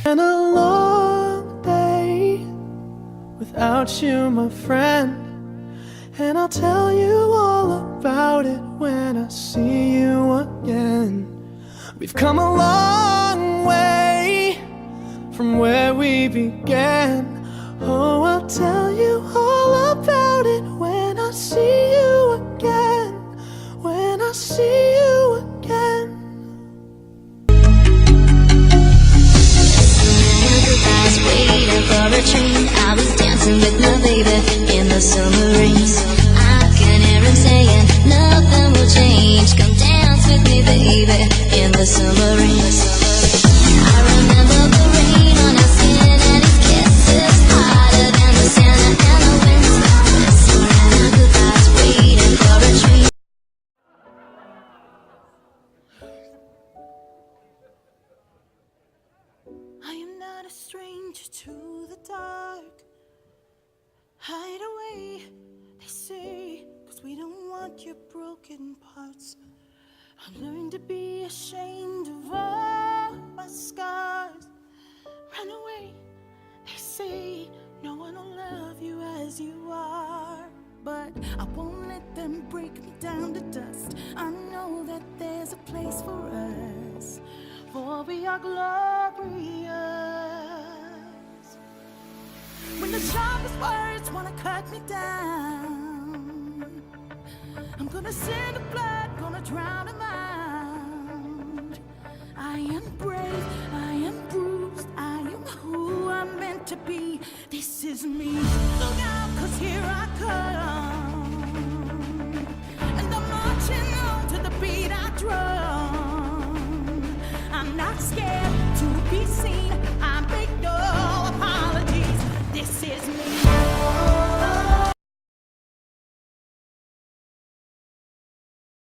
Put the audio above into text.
And a long day without you, my friend. And I'll tell you all about it when I see you again. We've come a long way from where we began. Oh, I'll tell you all about it when I see you again. When I see you again. I was waiting for a train. I was dancing with my baby in the summer rain. I can hear him saying nothing will change. Come dance with me, baby, in the summer rain. I remember the rain on our skin and his kisses hotter than the Santa and the winds whistling. I was waiting for a train. I am not a stranger to the dark. Hide away, they say, 'cause we don't want your broken parts. I've learned to be ashamed of all my scars. Run away, they say, no one will love you as you are. But I won't let them break me down to dust. I know that there's a place for us, for we are glorious. When the sharpest words wanna cut me down, I'm gonna send the blood, gonna drown them out. I am brave, I am bruised, I am who I'm meant to be. This is me. Look out, 'cause here I come, and I'm marching on to the beat I drum. I'm not scared.